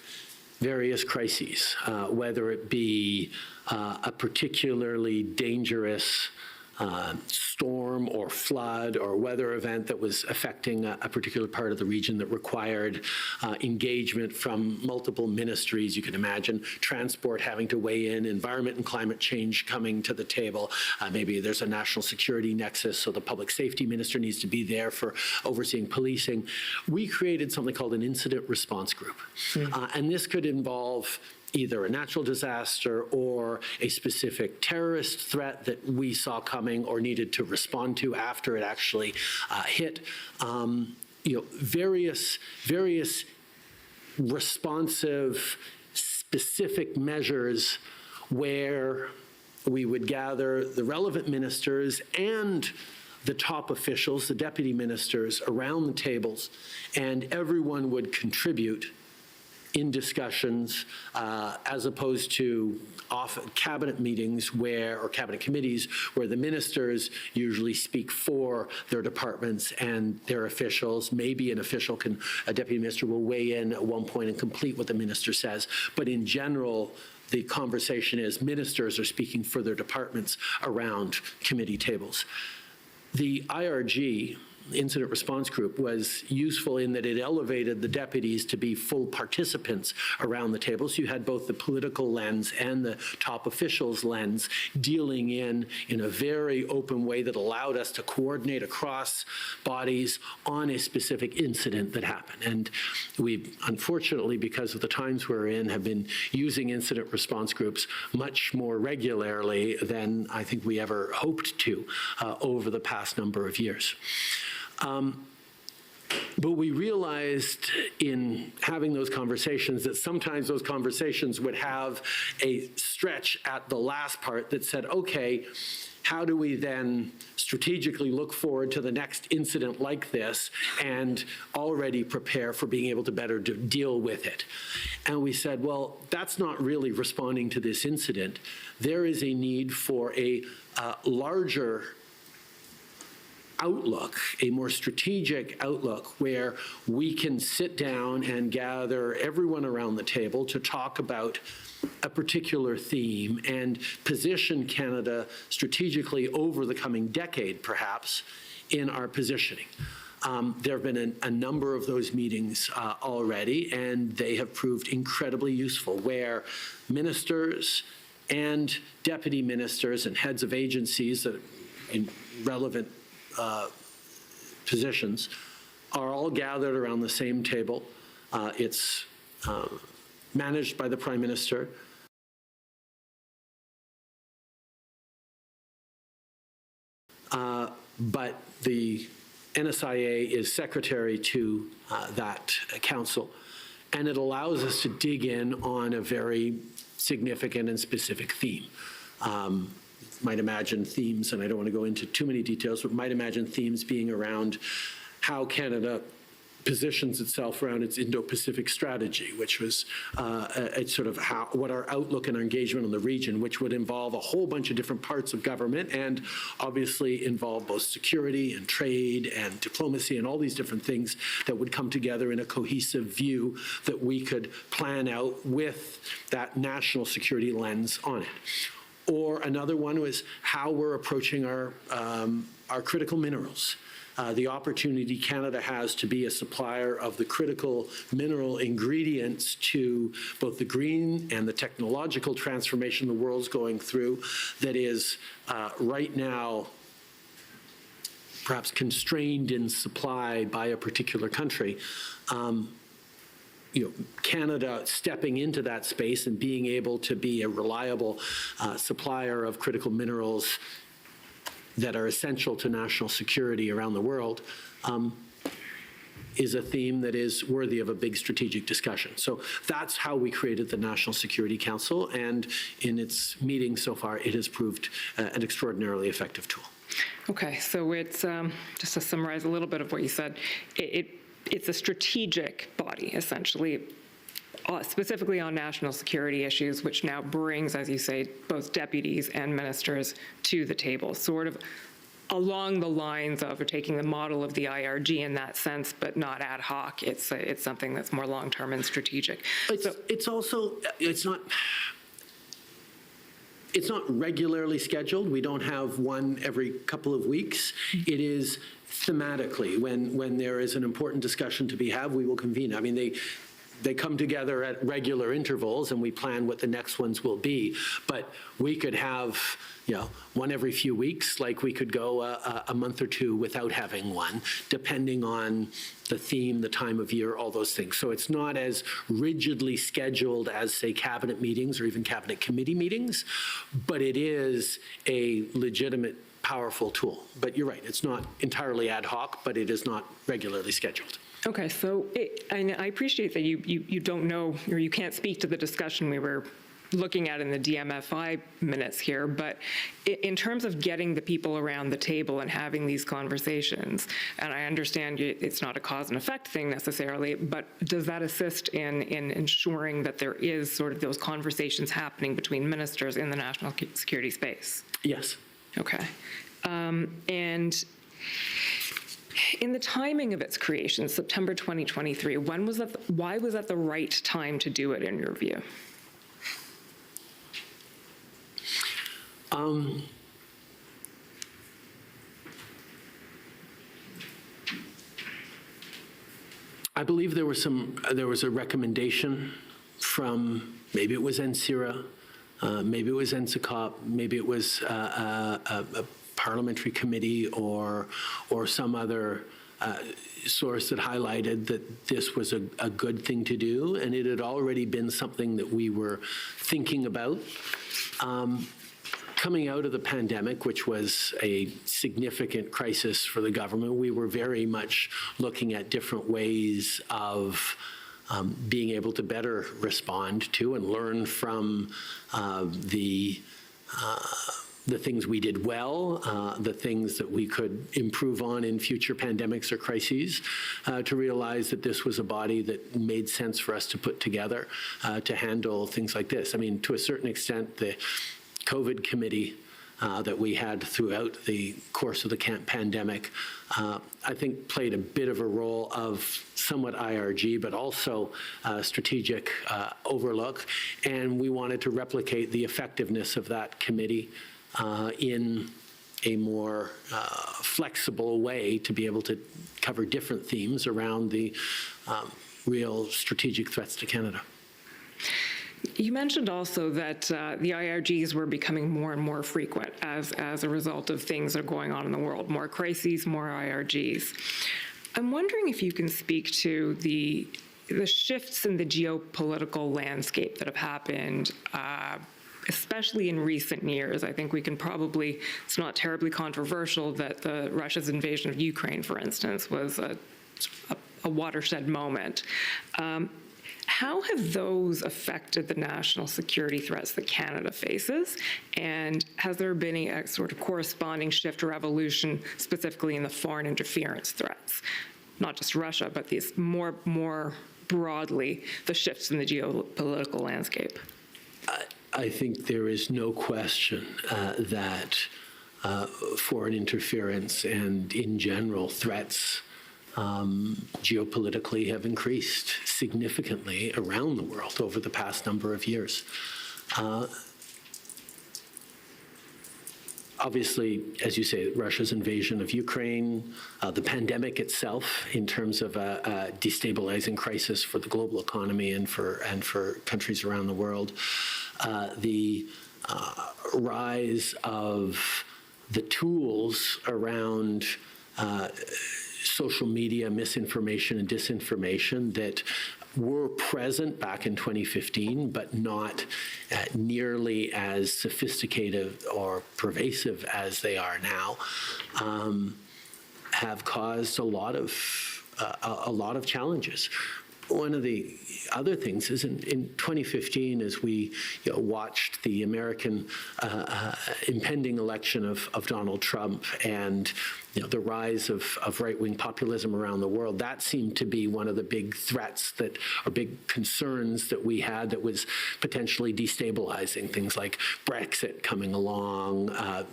various crises, whether it be a particularly dangerous storm or flood or weather event that was affecting a particular part of the region that required engagement from multiple ministries. You can imagine transport having to weigh in, environment and climate change coming to the table. Maybe there's a national security nexus, so the public safety minister needs to be there for overseeing policing. We created something called an incident response group. And this could involve either a natural disaster or a specific terrorist threat that we saw coming or needed to respond to after it actually hit. Various responsive, specific measures where we would gather the relevant ministers and the top officials, the deputy ministers, around the tables, and everyone would contribute in discussions, as opposed to cabinet meetings or cabinet committees where the ministers usually speak for their departments and their officials. Maybe a deputy minister will weigh in at one point and complete what the minister says. But in general, the conversation is ministers are speaking for their departments around committee tables. The IRG, Incident Response Group, was useful in that it elevated the deputies to be full participants around the table. So you had both the political lens and the top officials lens dealing in a very open way that allowed us to coordinate across bodies on a specific incident that happened. And we, unfortunately, because of the times we're in, have been using incident response groups much more regularly than I think we ever hoped to over the past number of years. But we realized in having those conversations that sometimes those conversations would have a stretch at the last part that said, okay, how do we then strategically look forward to the next incident like this and already prepare for being able to better deal with it? And we said, well, that's not really responding to this incident. There is a need for a larger outlook, a more strategic outlook, where we can sit down and gather everyone around the table to talk about a particular theme and position Canada strategically over the coming decade, perhaps, in our positioning. There have been a number of those meetings already, and they have proved incredibly useful, where ministers and deputy ministers and heads of agencies that in relevant positions are all gathered around the same table. It's managed by the Prime Minister. But the NSIA is secretary to that council, and it allows us to dig in on a very significant and specific theme. Might imagine themes, and I don't want to go into too many details, but might imagine themes being around how Canada positions itself around its Indo-Pacific strategy, which was sort of what our outlook and our engagement on the region, which would involve a whole bunch of different parts of government and obviously involve both security and trade and diplomacy and all these different things that would come together in a cohesive view that we could plan out with that national security lens on it. Or another one was how we're approaching our critical minerals. The opportunity Canada has to be a supplier of the critical mineral ingredients to both the green and the technological transformation the world's going through that is right now perhaps constrained in supply by a particular country. Canada stepping into that space and being able to be a reliable supplier of critical minerals that are essential to national security around the world is a theme that is worthy of a big strategic discussion. So that's how we created the National Security Council, and in its meetings so far, it has proved an extraordinarily effective tool. Okay, so it's, just to summarize a little bit of what you said, it's a strategic body, essentially, specifically on national security issues, which now brings, as you say, both deputies and ministers to the table, sort of along the lines of taking the model of the IRG in that sense, but not ad hoc. It's something that's more long-term and strategic. It's not regularly scheduled. We don't have one every couple of weeks. It is thematically. When there is an important discussion to be had, we will convene. I mean, they come together at regular intervals, and we plan what the next ones will be. But we could have, one every few weeks, like we could go a month or two without having one, depending on the theme, the time of year, all those things. So it's not as rigidly scheduled as, say, cabinet meetings or even cabinet committee meetings, but it is a legitimate, powerful tool. But you're right, it's not entirely ad hoc, but it is not regularly scheduled. Okay, so and I appreciate that you don't know, or you can't speak to the discussion we were looking at in the DMFI minutes here, but in terms of getting the people around the table and having these conversations, and I understand it's not a cause and effect thing necessarily, but does that assist in ensuring that there is sort of those conversations happening between ministers in the national security space? Yes. Okay. And in the timing of its creation, September 2023, why was that the right time to do it, in your view? I believe there was a recommendation from, maybe it was NCIRA, maybe it was NSICOP, maybe it was a parliamentary committee or some other source that highlighted that this was a good thing to do, and it had already been something that we were thinking about. Coming out of the pandemic, which was a significant crisis for the government, we were very much looking at different ways of being able to better respond to and learn from the things we did well, the things that we could improve on in future pandemics or crises, to realize that this was a body that made sense for us to put together to handle things like this. I mean, to a certain extent, the COVID committee that we had throughout the course of the pandemic, I think played a bit of a role of somewhat IRG, but also strategic overlook. And we wanted to replicate the effectiveness of that committee in a more flexible way to be able to cover different themes around the real strategic threats to Canada. You mentioned also that the IRGs were becoming more and more frequent as a result of things that are going on in the world, more crises, more IRGs. I'm wondering if you can speak to the shifts in the geopolitical landscape that have happened, especially in recent years. I think we can probably, it's not terribly controversial that Russia's invasion of Ukraine, for instance, was a watershed moment. How have those affected the national security threats that Canada faces? And has there been a sort of corresponding shift or evolution specifically in the foreign interference threats? Not just Russia, but these more broadly, the shifts in the geopolitical landscape. I think there is no question that foreign interference and, in general, threats geopolitically have increased significantly around the world over the past number of years. Obviously, as you say, Russia's invasion of Ukraine, the pandemic itself, in terms of a destabilizing crisis for the global economy and for countries around the world, the rise of the tools around social media misinformation and disinformation that were present back in 2015, but not nearly as sophisticated or pervasive as they are now, have caused a lot of challenges. One of the other things is in 2015, as we watched the American impending election of Donald Trump and the rise of right-wing populism around the world, that seemed to be one of the big threats or big concerns that we had that was potentially destabilizing. Things like Brexit coming along,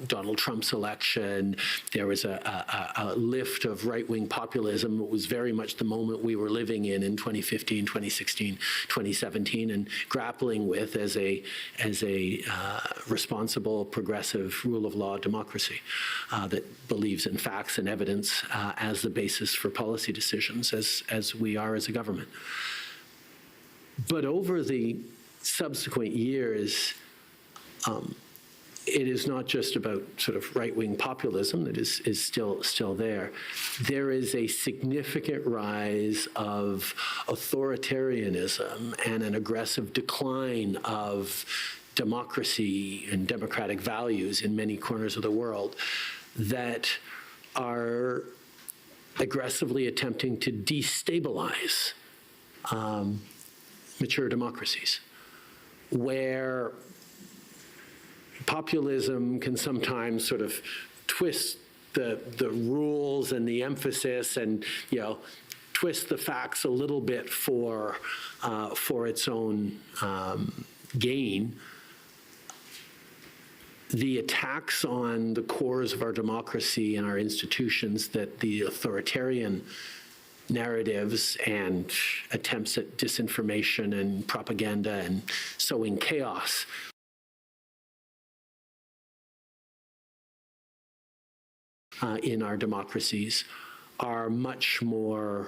Donald Trump's election. There was a lift of right-wing populism. It was very much the moment we were living in 2015, 2016, 2017, and grappling with as a responsible, progressive, rule of law democracy that believes in facts and evidence as the basis for policy decisions, as we are as a government. But over the subsequent years, it is not just about sort of right-wing populism that is still there. There is a significant rise of authoritarianism and an aggressive decline of democracy and democratic values in many corners of the world that are aggressively attempting to destabilize mature democracies, where populism can sometimes sort of twist the rules and the emphasis and, twist the facts a little bit for its own gain. The attacks on the cores of our democracy and our institutions that the authoritarian narratives and attempts at disinformation and propaganda and sowing chaos in our democracies are much more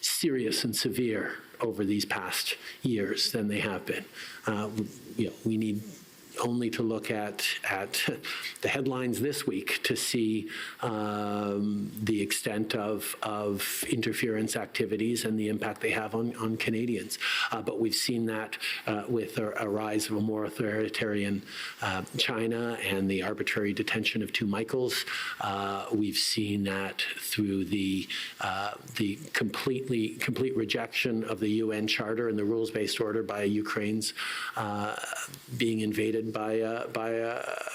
serious and severe over these past years than they have been. We need only to look at the headlines this week to see the extent of interference activities and the impact they have on Canadians. But we've seen that with a rise of a more authoritarian China and the arbitrary detention of two Michaels. We've seen that through the complete rejection of the UN Charter and the rules-based order by Ukraine's being invaded by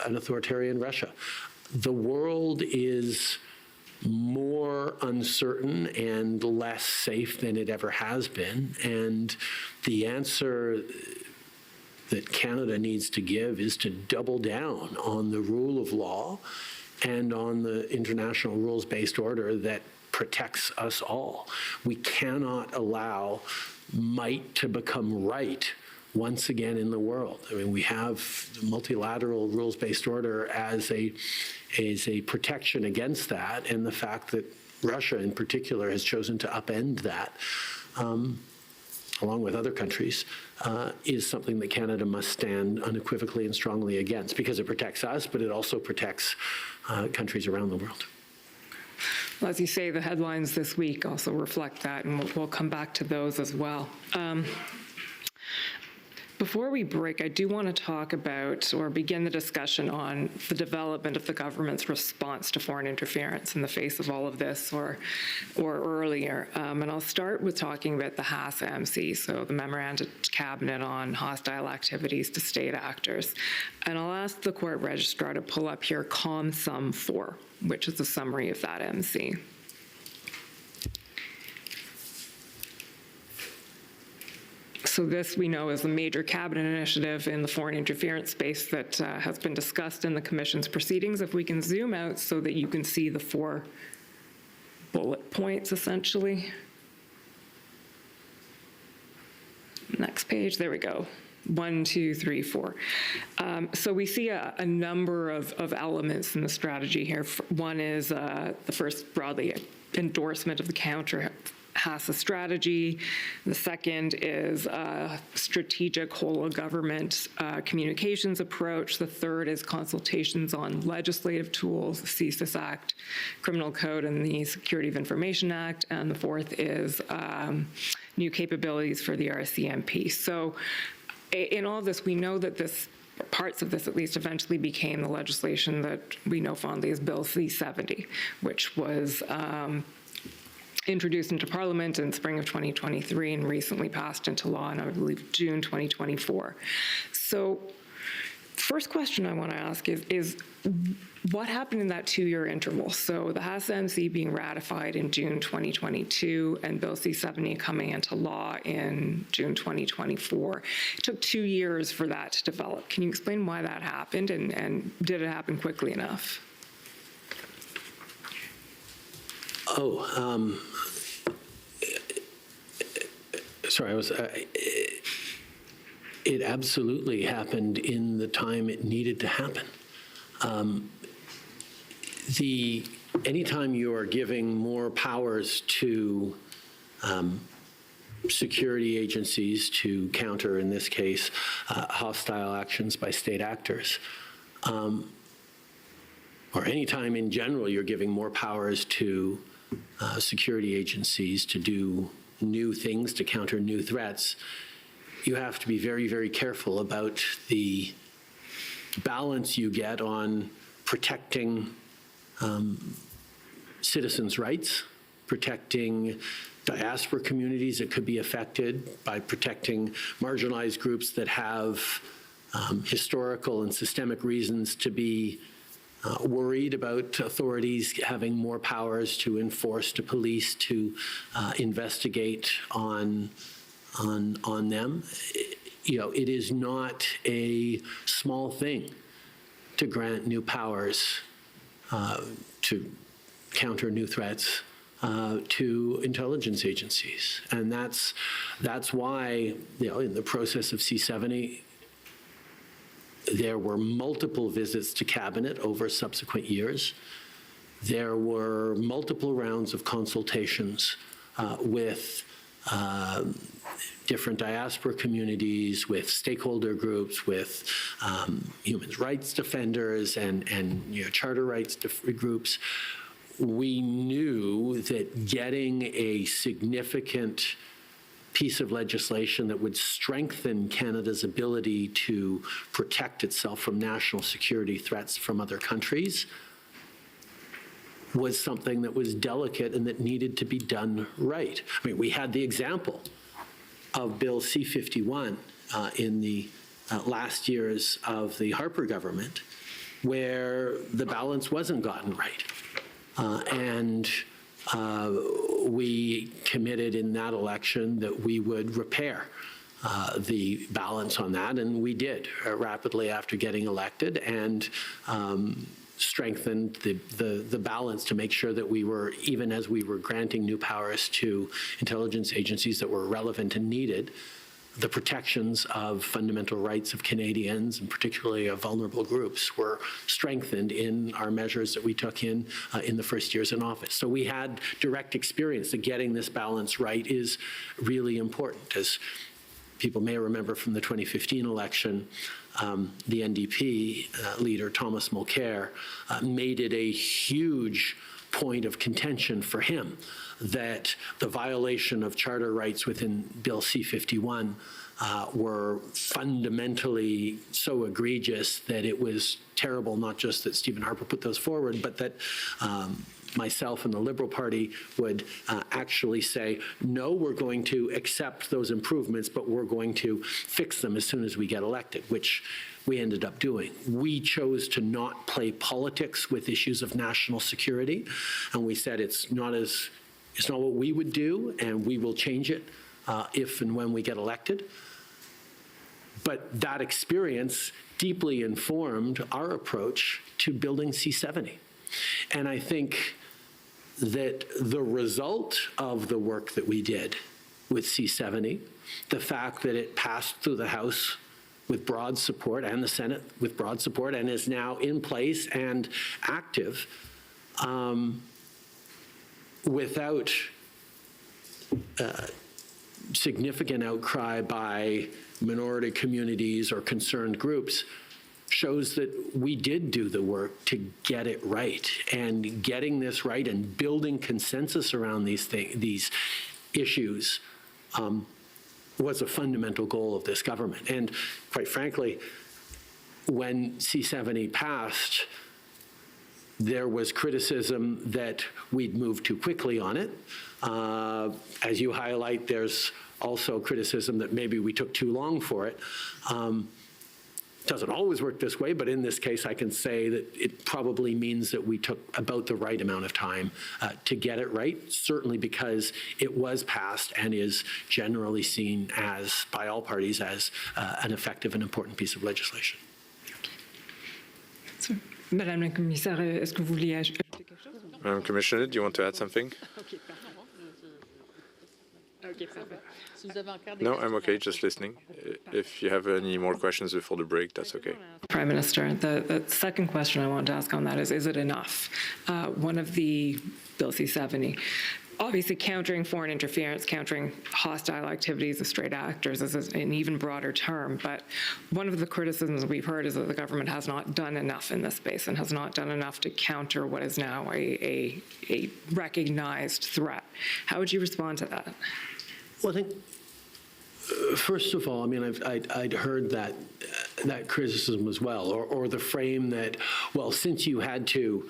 an authoritarian Russia. The world is more uncertain and less safe than it ever has been, and the answer that Canada needs to give is to double down on the rule of law and on the international rules-based order that protects us all. We cannot allow might to become right once again in the world. I mean, we have the multilateral rules-based order as a protection against that, and the fact that Russia in particular has chosen to upend that, along with other countries, is something that Canada must stand unequivocally and strongly against, because it protects us, but it also protects countries around the world. Well, as you say, the headlines this week also reflect that, and we'll come back to those as well. Before we break, I do want to talk about, or begin the discussion on, the development of the government's response to foreign interference in the face of all of this, or earlier. And I'll start with talking about the HAS-MC, so the Memorandum to Cabinet on Hostile Activities to State Actors. And I'll ask the Court Registrar to pull up here Com Sum 4, which is a summary of that MC. So this, we know, is a major cabinet initiative in the foreign interference space that has been discussed in the Commission's proceedings. If we can zoom out so that you can see the 4 bullet points, essentially. Next page, there we go. 1, 2, 3, 4. So we see a number of elements in the strategy here. One is the first, broadly, endorsement of the counter HASA strategy. The second is a strategic whole-of-government communications approach. The third is consultations on legislative tools, the CSIS Act, Criminal Code, and the Security of Information Act. And the fourth is new capabilities for the RCMP. So in all this, we know that parts of this at least eventually became the legislation that we know fondly as Bill C-70, which was introduced into Parliament in spring of 2023 and recently passed into law in, I believe, June 2024. So first question I want to ask is what happened in that 2-year interval? So the HAS-MC being ratified in June 2022 and Bill C-70 coming into law in June 2024. It took 2 years for that to develop. Can you explain why that happened, and did it happen quickly enough? Sorry, it absolutely happened in the time it needed to happen. Anytime you are giving more powers to security agencies to counter, in this case, hostile actions by state actors, or anytime in general you're giving more powers to security agencies to do new things, to counter new threats, you have to be very, very careful about the balance you get on protecting citizens' rights, protecting diaspora communities that could be affected, by protecting marginalized groups that have historical and systemic reasons to be worried about authorities having more powers to enforce, to police, to investigate on them. It is not a small thing to grant new powers to counter new threats to intelligence agencies, and that's why in the process of C-70. There were multiple visits to cabinet over subsequent years. There were multiple rounds of consultations with different diaspora communities, with stakeholder groups, with human rights defenders and charter rights groups. We knew that getting a significant piece of legislation that would strengthen Canada's ability to protect itself from national security threats from other countries was something that was delicate and that needed to be done right. I mean, we had the example of Bill C-51 in the last years of the Harper government, where the balance wasn't gotten right. We committed in that election that we would repair the balance on that, and we did rapidly after getting elected, and strengthened the balance to make sure that we were, even as we were granting new powers to intelligence agencies that were relevant and needed, the protections of fundamental rights of Canadians, and particularly of vulnerable groups, were strengthened in our measures that we took in the first years in office. So we had direct experience that getting this balance right is really important. As people may remember from the 2015 election, the NDP leader, Thomas Mulcair, made it a huge point of contention for him that the violation of charter rights within Bill C-51 were fundamentally so egregious that it was terrible, not just that Stephen Harper put those forward, but that myself and the Liberal Party would actually say, no, we're going to accept those improvements, but we're going to fix them as soon as we get elected, which we ended up doing. We chose to not play politics with issues of national security, and we said it's not what we would do, and we will change it if and when we get elected. But that experience deeply informed our approach to building C-70. And I think that the result of the work that we did with C-70, the fact that it passed through the House with broad support and the Senate with broad support and is now in place and active without significant outcry by minority communities or concerned groups, shows that we did do the work to get it right. And getting this right and building consensus around these issues was a fundamental goal of this government. And quite frankly, when C-70 passed, there was criticism that we'd moved too quickly on it. As you highlight, there's also criticism that maybe we took too long for it. Doesn't always work this way, but in this case, I can say that it probably means that we took about the right amount of time to get it right, certainly because it was passed and is generally seen as, by all parties, as an effective and important piece of legislation. Madame la Commissaire, est-ce que vous voulez ajouter quelque chose? Madam Commissioner, do you want to add something? No, I'm okay, just listening. If you have any more questions before the break, that's okay. Prime Minister, the second question I want to ask on that is it enough? One of the Bill C-70, obviously countering foreign interference, countering hostile activities of straight actors is an even broader term, but one of the criticisms we've heard is that the government has not done enough in this space and has not done enough to counter what is now a recognized threat. How would you respond to that? Well, I think, first of all, I mean, I'd heard that criticism as well, or the frame that, well, since you had to,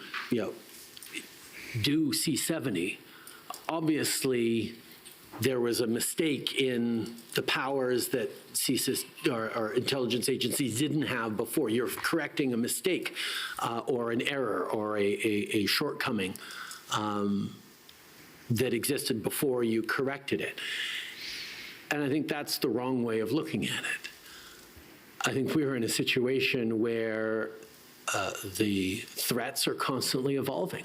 do C-70, obviously there was a mistake in the powers that CSIS or intelligence agencies didn't have before. You're correcting a mistake or an error or a shortcoming that existed before you corrected it. And I think that's the wrong way of looking at it. I think we're in a situation where the threats are constantly evolving,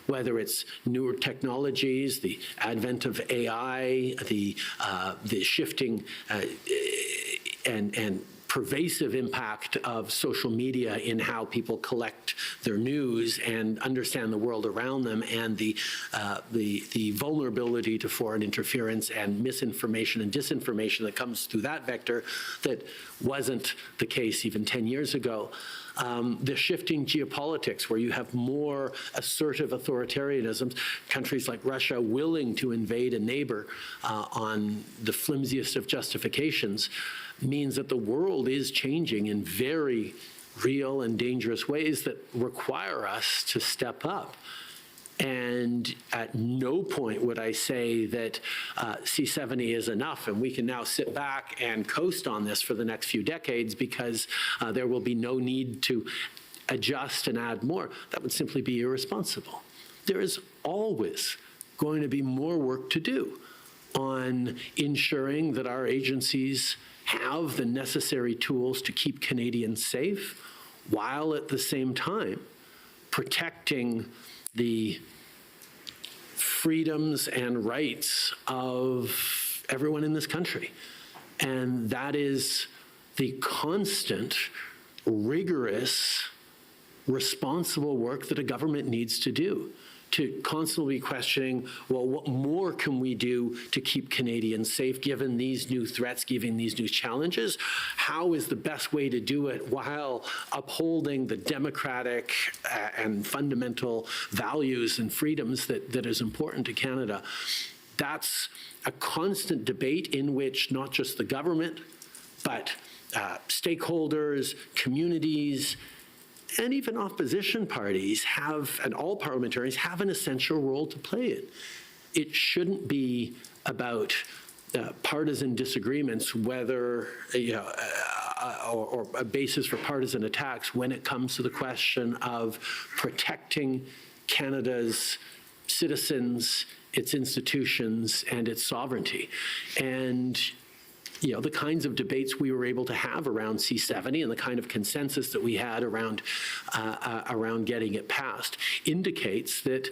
whether it's newer technologies, the advent of AI, the shifting and pervasive impact of social media in how people collect their news and understand the world around them, and the vulnerability to foreign interference and misinformation and disinformation that comes through that vector that wasn't the case even 10 years ago. The shifting geopolitics, where you have more assertive authoritarianisms, countries like Russia willing to invade a neighbor on the flimsiest of justifications, means that the world is changing in very real and dangerous ways that require us to step up. And at no point would I say that C-70 is enough and we can now sit back and coast on this for the next few decades because there will be no need to adjust and add more. That would simply be irresponsible. There is always going to be more work to do. on ensuring that our agencies have the necessary tools to keep Canadians safe, while at the same time protecting the freedoms and rights of everyone in this country. And that is the constant, rigorous, responsible work that a government needs to do, to constantly be questioning, well, what more can we do to keep Canadians safe given these new threats, given these new challenges? How is the best way to do it while upholding the democratic and fundamental values and freedoms that is important to Canada? That's a constant debate in which not just the government, but stakeholders, communities, and even opposition parties have, and all parliamentarians have an essential role to play in. It shouldn't be about partisan disagreements, whether, or a basis for partisan attacks when it comes to the question of protecting Canada's citizens, its institutions, and its sovereignty. And the kinds of debates we were able to have around C-70 and the kind of consensus that we had around getting it passed indicates that,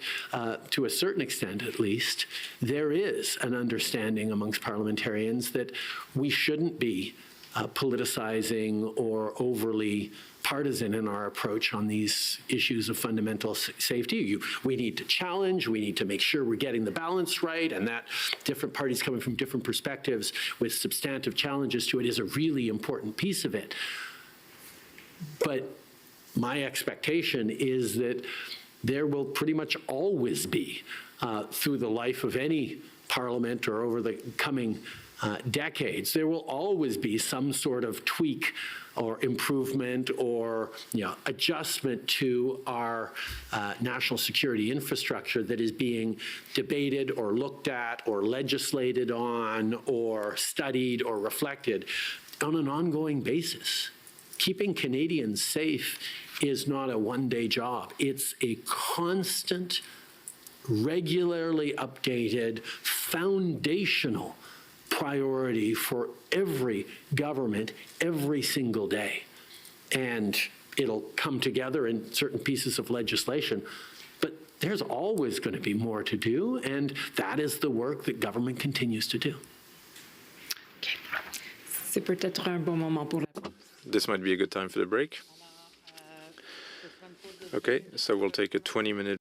to a certain extent at least, there is an understanding amongst parliamentarians that we shouldn't be politicizing or overly partisan in our approach on these issues of fundamental safety. We need to challenge, we need to make sure we're getting the balance right, and that different parties coming from different perspectives with substantive challenges to it is a really important piece of it. But my expectation is that there will pretty much always be, through the life of any parliament or over the coming decades, there will always be some sort of tweak or improvement or adjustment to our national security infrastructure that is being debated or looked at or legislated on or studied or reflected on an ongoing basis. Keeping Canadians safe is not a one-day job. It's a constant, regularly updated, foundational priority for every government every single day. And it'll come together in certain pieces of legislation, but there's always going to be more to do, and that is the work that government continues to do. This might be a good time for the break. Okay, so we'll take a 20-minute